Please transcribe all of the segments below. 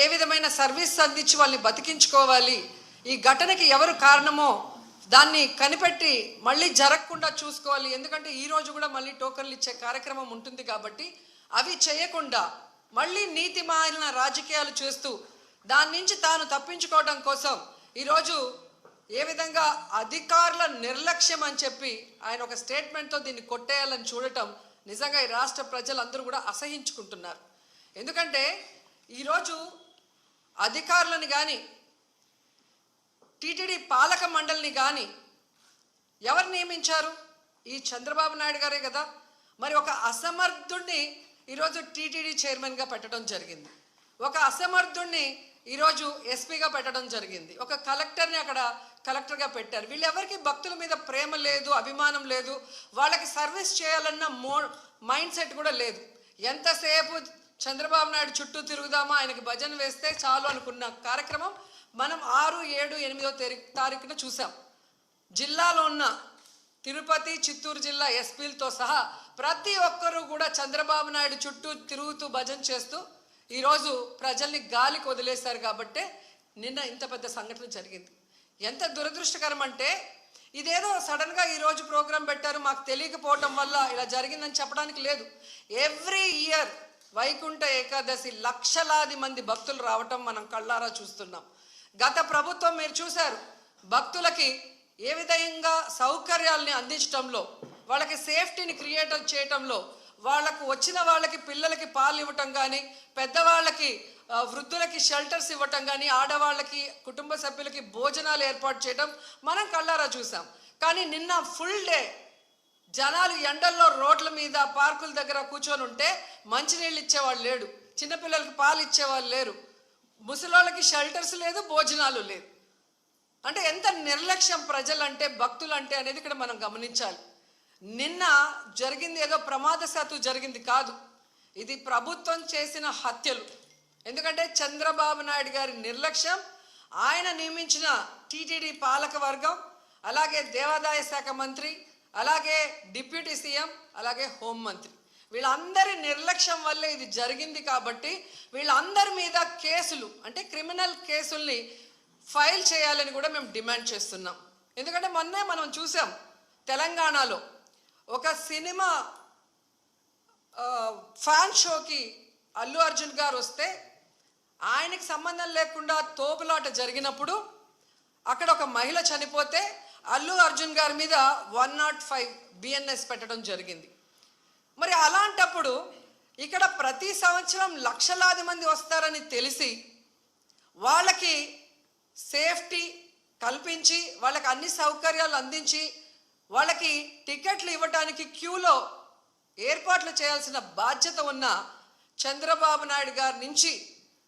ఏ విధమైన సర్వీస్ అందించి వాళ్ళని బతికించుకోవాలి, ఈ ఘటనకి ఎవరు కారణమో దాన్ని కనిపెట్టి మళ్ళీ జరగకుండా చూసుకోవాలి. ఎందుకంటే ఈరోజు కూడా మళ్ళీ టోకన్లు ఇచ్చే కార్యక్రమం ఉంటుంది కాబట్టి అవి చేయకుండా మళ్ళీ నీతిమాలిన రాజకీయాలు చేస్తూ దాని నుంచి తాను తప్పించుకోవడం కోసం ఈరోజు ఏ విధంగా అధికారుల నిర్లక్ష్యం అని చెప్పి ఆయన ఒక స్టేట్మెంట్తో దీన్ని కొట్టేయాలని చూడటం నిజంగా ఈ రాష్ట్ర ప్రజలందరూ కూడా అసహించుకుంటున్నారు. ఎందుకంటే ఈరోజు అధికారులను కానీ టీటీడీ పాలక మండలిని కానీ ఎవరు నియమించారు? ఈ చంద్రబాబు నాయుడు గారే కదా. మరి ఒక అసమర్థుడిని ఈరోజు టీటీడీ చైర్మన్గా పెట్టడం జరిగింది, ఒక అసమర్థుడిని ఈరోజు ఎస్పీగా పెట్టడం జరిగింది, ఒక కలెక్టర్ని అక్కడ కలెక్టర్గా పెట్టారు. వీళ్ళెవరికి భక్తుల మీద ప్రేమ లేదు, అభిమానం లేదు, వాళ్ళకి సర్వీస్ చేయాలన్న మైండ్ సెట్ కూడా లేదు. ఎంతసేపు చంద్రబాబు నాయుడు చుట్టూ తిరుగుదామా, ఆయనకి భజన వేస్తే చాలు అనుకున్న కార్యక్రమం మనం 6, 7, 8వ తారీఖున చూసాం. జిల్లాలో ఉన్న తిరుపతి, చిత్తూరు జిల్లా ఎస్పీలతో సహా ప్రతి ఒక్కరూ కూడా చంద్రబాబు నాయుడు చుట్టూ తిరుగుతూ భజన చేస్తూ ఈరోజు ప్రజల్ని గాలికి వదిలేశారు. కాబట్టే నిన్న ఇంత పెద్ద సంఘటన జరిగింది. ఎంత దురదృష్టకరం అంటే ఇదేదో సడన్గా ఈరోజు ప్రోగ్రాం పెట్టారు, మాకు తెలియకపోవటం వల్ల ఇలా జరిగిందని చెప్పడానికి లేదు. ఎవ్రీ ఇయర్ వైకుంఠ ఏకాదశి లక్షలాది మంది భక్తులు రావటం మనం కళ్ళారా చూస్తున్నాం. గత ప్రభుత్వం మీరు చూశారు, భక్తులకి ఏ విధంగా సౌకర్యాలని అందించడంలో, వాళ్ళకి సేఫ్టీని క్రియేట్ చేయటంలో, వాళ్ళకు వచ్చిన వాళ్ళకి పిల్లలకి పాలు ఇవ్వటం కానీ, పెద్దవాళ్ళకి వృద్ధులకి షెల్టర్స్ ఇవ్వటం కానీ, ఆడవాళ్ళకి కుటుంబ సభ్యులకి భోజనాలు ఏర్పాటు చేయడం మనం కళ్ళారా చూసాం. కానీ నిన్న ఫుల్ డే జనాలు ఎండల్లో రోడ్ల మీద పార్కుల దగ్గర కూర్చొని ఉంటే మంచినీళ్ళు ఇచ్చేవాళ్ళు లేడు, చిన్నపిల్లలకి పాలు ఇచ్చేవాళ్ళు లేరు, ముసలోళ్ళకి షెల్టర్స్ లేదు, భోజనాలు లేదు. అంటే ఎంత నిర్లక్ష్యం ప్రజలంటే, భక్తులంటే అనేది ఇక్కడ మనం గమనించాలి. నిన్న జరిగింది ఏదో ప్రమాదశాత్తు జరిగింది కాదు, ఇది ప్రభుత్వం చేసిన హత్యలు. ఎందుకంటే చంద్రబాబు నాయుడు గారి నిర్లక్ష్యం, ఆయన నియమించిన టీటీడీ పాలక వర్గం, అలాగే దేవాదాయ శాఖ మంత్రి, అలాగే డిప్యూటీ సీఎం, అలాగే హోంమంత్రి, వీళ్ళందరి నిర్లక్ష్యం వల్లే ఇది జరిగింది. కాబట్టి వీళ్ళందరి మీద కేసులు, అంటే క్రిమినల్ కేసుల్ని ఫైల్ చేయాలని కూడా మేము డిమాండ్ చేస్తున్నాం. ఎందుకంటే మొన్నే మనం చూసాం, తెలంగాణలో ఒక సినిమా ఫ్యాన్ షోకి అల్లు అర్జున్ గారు వస్తే ఆయనకి సంబంధం లేకుండా తోపులాట జరిగినప్పుడు అక్కడ ఒక మహిళ చనిపోతే అల్లు అర్జున్ గారి మీద 105 BNS పెట్టడం జరిగింది. మరి అలాంటప్పుడు ఇక్కడ ప్రతి సంవత్సరం లక్షలాది మంది వస్తారని తెలిసి వాళ్ళకి సేఫ్టీ కల్పించి, వాళ్ళకి అన్ని సౌకర్యాలు అందించి, వాళ్ళకి టికెట్లు ఇవ్వడానికి క్యూలో ఏర్పాట్లు చేయాల్సిన బాధ్యత ఉన్న చంద్రబాబు నాయుడు గారి నుంచి,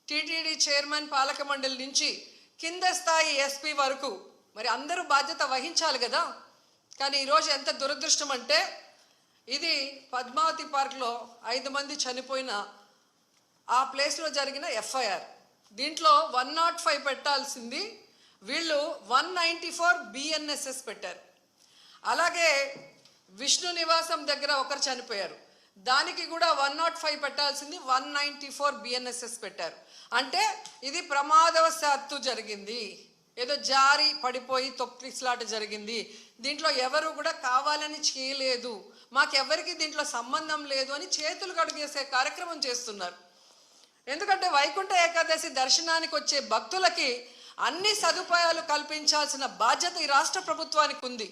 టీటీడీ చైర్మన్, పాలక మండలి నుంచి కింద స్థాయి ఎస్పీ వరకు మరి అందరూ బాధ్యత వహించాలి కదా. కానీ ఈరోజు ఎంత దురదృష్టం అంటే, ఇది పద్మావతి పార్క్లో 5 మంది చనిపోయిన ఆ ప్లేస్లో జరిగిన FIR. దీంట్లో 105 పెట్టాల్సింది వీళ్ళు 194 BNSS పెట్టారు. అలాగే విష్ణు నివాసం దగ్గర ఒకరు చనిపోయారు, దానికి కూడా 105 పెట్టాల్సింది 194 BNSS పెట్టారు. అంటే ఇది ప్రమాదవశాత్తు జరిగింది, ఏదో జారి పడిపోయి తొక్కిసలాట జరిగింది, దీంట్లో ఎవరు కూడా కావాలని చేయలేదు, మాకెవరికి దీంట్లో సంబంధం లేదు అని చేతులు కడుగేసే కార్యక్రమం చేస్తున్నారు. ఎందుకంటే వైకుంఠ ఏకాదశి దర్శనానికి వచ్చే భక్తులకి అన్ని సదుపాయాలు కల్పించాల్సిన బాధ్యత ఈ రాష్ట్ర ప్రభుత్వానికి ఉంది.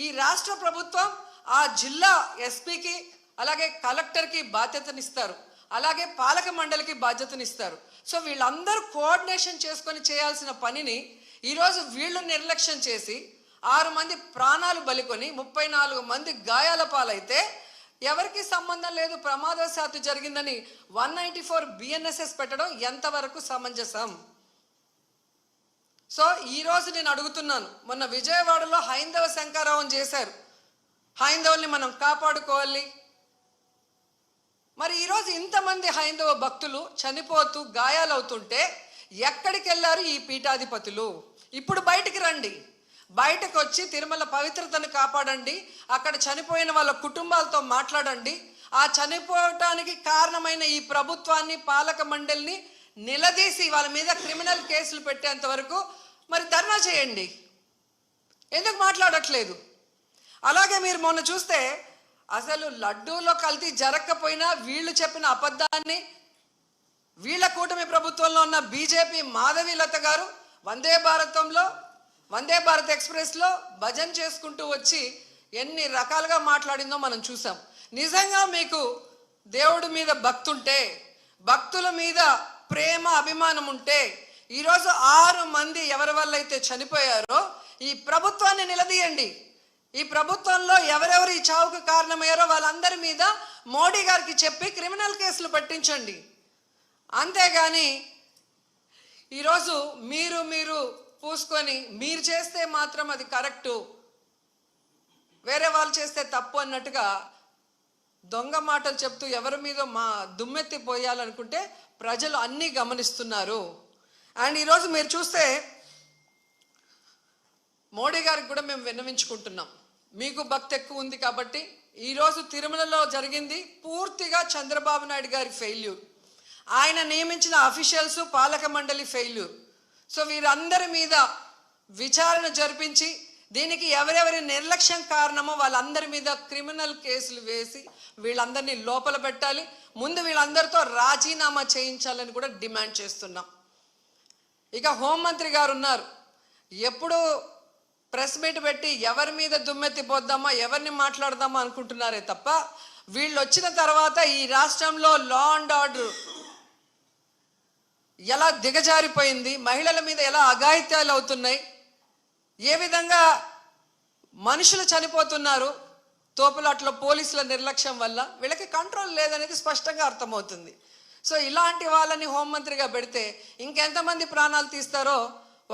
ఈ రాష్ట్ర ప్రభుత్వం ఆ జిల్లా ఎస్పీకి, అలాగే కలెక్టర్కి బాధ్యతనిస్తారు, అలాగే పాలక మండలికి బాధ్యతనిస్తారు. సో వీళ్ళందరూ కోఆర్డినేషన్ చేసుకొని చేయాల్సిన పనిని ఈరోజు వీళ్ళు నిర్లక్ష్యం చేసి 6 మంది ప్రాణాలు బలికొని 34 మంది గాయాల పాలైతే ఎవరికి సంబంధం లేదు, ప్రమాదవశాత్తు జరిగిందని 194 BNSS పెట్టడం ఎంతవరకు సమంజసం? సో ఈరోజు నేను అడుగుతున్నాను, మొన్న విజయవాడలో హైందవ శంకారావం చేశారు, హైందవుల్ని మనం కాపాడుకోవాలి. మరి ఈరోజు ఇంతమంది హైందవ భక్తులు చనిపోతూ గాయాలవుతుంటే ఎక్కడికి వెళ్ళారు ఈ పీఠాధిపతులు? ఇప్పుడు బయటికి రండి, బయటకు వచ్చి తిరుమల పవిత్రతను కాపాడండి, అక్కడ చనిపోయిన వాళ్ళ కుటుంబాలతో మాట్లాడండి, ఆ చనిపోవటానికి కారణమైన ఈ ప్రభుత్వాన్ని, పాలక మండలిని నిలదీసి వాళ్ళ మీద క్రిమినల్ కేసులు పెట్టేంత వరకు మరి ధర్నా చేయండి. ఎందుకు మాట్లాడట్లేదు? అలాగే మీరు మొన్న చూస్తే అసలు లడ్డూలో కల్తీ జరగకపోయినా వీళ్ళు చెప్పిన అబద్ధాన్ని వీళ్ళ కూటమి ప్రభుత్వంలో ఉన్న బీజేపీ మాధవీలత గారు వందే భారత్ ఎక్స్ప్రెస్లో భజన చేసుకుంటూ వచ్చి ఎన్ని రకాలుగా మాట్లాడిందో మనం చూసాం. నిజంగా మీకు దేవుడి మీద భక్తుంటే, భక్తుల మీద ప్రేమ అభిమానం ఉంటే ఈరోజు 6 మంది ఎవరి వల్ల అయితే చనిపోయారో ఈ ప్రభుత్వాన్ని నిలదీయండి. ఈ ప్రభుత్వంలో ఎవరెవరు ఈ చావుకు కారణమయ్యారో వాళ్ళందరి మీద మోడీ గారికి చెప్పి క్రిమినల్ కేసులు పెట్టించండి. అంతేగాని ఈరోజు మీరు పూసుకొని మీరు చేస్తే మాత్రం అది కరెక్టు, వేరే వాళ్ళు చేస్తే తప్పు అన్నట్టుగా దొంగ మాటలు చెప్తూ ఎవరి మీద మా దుమ్మెత్తి పోయాలనుకుంటే ప్రజలు అన్నీ గమనిస్తున్నారు. అండ్ ఈరోజు మీరు చూస్తే మోడీ గారికి కూడా మేము విన్నవించుకుంటున్నాం. మీకు భక్తి ఎక్కువ ఉంది కాబట్టి ఈరోజు తిరుమలలో జరిగింది పూర్తిగా చంద్రబాబు నాయుడు గారి ఫెయిల్యూర్. ఆయన నియమించిన అఫీషియల్స్, పాలక మండలి ఫెయిల్యూర్. సో వీరందరి మీద విచారణ జరిపించి దీనికి ఎవరెవరి నిర్లక్ష్యం కారణమో వాళ్ళందరి మీద క్రిమినల్ కేసులు వేసి వీళ్ళందరినీ లోపల పెట్టాలి. ముందు వీళ్ళందరితో రాజీనామా చేయించాలని కూడా డిమాండ్ చేస్తున్నాం. ఇక హోంమంత్రి గారు ఉన్నారు, ఎప్పుడు ప్రెస్ మీట్ పెట్టి ఎవరి మీద దుమ్మెత్తి పోద్దామా, ఎవరిని మాట్లాడదామా అనుకుంటున్నారే తప్ప వీళ్ళు వచ్చిన తర్వాత ఈ రాష్ట్రంలో లా అండ్ ఆర్డర్ ఎలా దిగజారిపోయింది, మహిళల మీద ఎలా అఘాయిత్యాలు అవుతున్నాయి, ఏ విధంగా మనుషులు చనిపోతున్నారు తోపులాట్లో పోలీసుల నిర్లక్ష్యం వల్ల, వీళ్ళకి కంట్రోల్ లేదనేది స్పష్టంగా అర్థమవుతుంది. సో ఇలాంటి వాళ్ళని హోంమంత్రిగా పెడితే ఇంకెంతమంది ప్రాణాలు తీస్తారో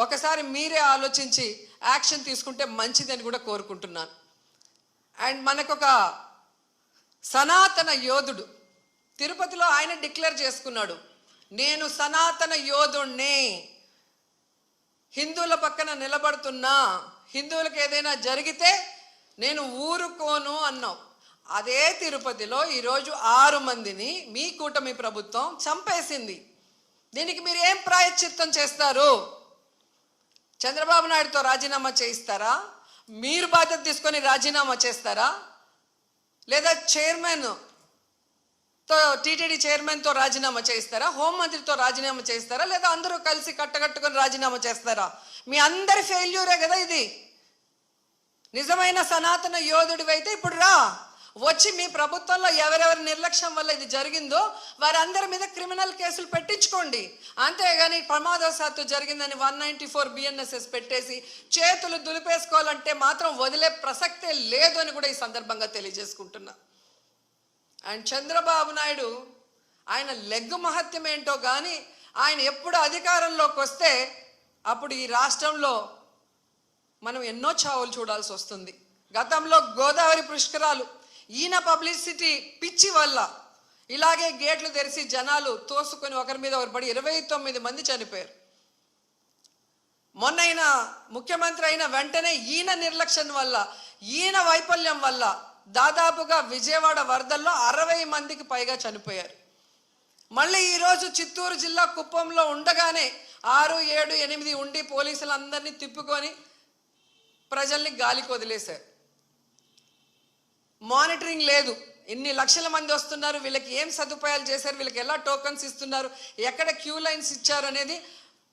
ఒకసారి మీరే ఆలోచించి యాక్షన్ తీసుకుంటే మంచిదని కూడా కోరుకుంటున్నాను. అండ్ మనకొక సనాతన యోధుడు తిరుపతిలో ఆయన డిక్లేర్ చేసుకున్నాడు, నేను సనాతన యోధుణ్ణి, హిందువుల పక్కన నిలబడుతున్నా, హిందువులకు ఏదైనా జరిగితే నేను ఊరుకోను అన్నాం. అదే తిరుపతిలో ఈరోజు 6 మందిని మీ కూటమి ప్రభుత్వం చంపేసింది. దీనికి మీరు ఏం ప్రాయశ్చిత్తం చేస్తారు? చంద్రబాబు నాయుడుతో రాజీనామా చేయిస్తారా? మీరు బాధ్యత తీసుకొని రాజీనామా చేస్తారా? లేదా టీటీడీ చైర్మన్తో రాజీనామా చేయిస్తారా? హోంమంత్రితో రాజీనామా చేస్తారా? లేదా అందరూ కలిసి కట్టకట్టుకొని రాజీనామా చేస్తారా? మీ అందరి ఫెయిల్యూరే కదా ఇది. నిజమైన సనాతన యోధుడివైతే ఇప్పుడు రా, వచ్చి మీ ప్రభుత్వంలో ఎవరెవరి నిర్లక్ష్యం వల్ల ఇది జరిగిందో వారందరి మీద క్రిమినల్ కేసులు పెట్టించుకోండి. అంతేగాని ప్రమాదవశాత్తు జరిగిందని 194 BNSS పెట్టేసి చేతులు దులిపేసుకోవాలంటే మాత్రం వదిలే ప్రసక్తే లేదు అని కూడా ఈ సందర్భంగా తెలియజేసుకుంటున్నా. అండ్ చంద్రబాబు నాయుడు ఆయన లెగ్గు మహత్యం ఏంటో కానీ ఆయన ఎప్పుడు అధికారంలోకి వస్తే అప్పుడు ఈ రాష్ట్రంలో మనం ఎన్నో చావులు చూడాల్సి వస్తుంది. గతంలో గోదావరి పుష్కరాలు ఈయన పబ్లిసిటీ పిచ్చి వల్ల ఇలాగే గేట్లు తెరిచి జనాలు తోసుకొని ఒకరి మీద ఒకరు పడి 29 మంది చనిపోయారు. మొన్న ఈయన ముఖ్యమంత్రి అయిన వెంటనే ఈయన నిర్లక్ష్యం వల్ల, ఈయన వైఫల్యం వల్ల దాదాపుగా విజయవాడ వరదల్లో 60 మందికి పైగా చనిపోయారు. మళ్ళీ ఈరోజు చిత్తూరు జిల్లా కుప్పంలో ఉండగానే 6, 7, 8 ఉండి పోలీసులందరినీ తిప్పుకొని ప్రజల్ని గాలికి వదిలేశారు. మానిటరింగ్ లేదు. ఇన్ని లక్షల మంది వస్తున్నారు, వీళ్ళకి ఏం సదుపాయాలు చేశారు, వీళ్ళకి ఎలా టోకన్స్ ఇస్తున్నారు, ఎక్కడ క్యూ లైన్స్ ఇచ్చారు అనేది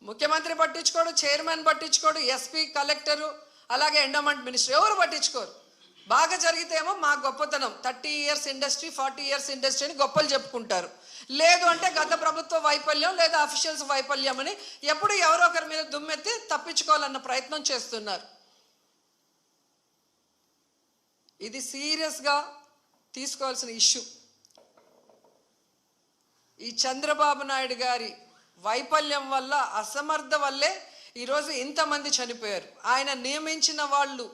ముఖ్యమంత్రి పట్టించుకోడు, చైర్మన్ పట్టించుకోడు, ఎస్పీ, కలెక్టరు, అలాగే ఎండోమెంట్ మినిస్టర్ ఎవరు పట్టించుకోరు. బాగా జరిగితేమో మా గొప్పతనం 30 years ఇండస్ట్రీ, 40 years ఇండస్ట్రీ అని గొప్పలు చెప్పుకుంటారు. లేదు అంటే గత ప్రభుత్వ వైఫల్యం లేదా అఫీషియల్స్ వైఫల్యం అని ఎప్పుడు ఎవరో ఒకరి మీద దుమ్మెత్తి తప్పించుకోవాలన్న ప్రయత్నం చేస్తున్నారు. ఇది సీరియస్గా తీసుకోవాల్సిన ఇష్యూ. ఈ చంద్రబాబు నాయుడు గారి వైఫల్యం వల్ల, అసమర్థ వల్లే ఈరోజు ఇంతమంది చనిపోయారు. ఆయన నియమించిన వాళ్ళు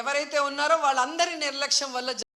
ఎవరైతే ఉన్నారో వాళ్ళందరి నిర్లక్ష్యం వల్ల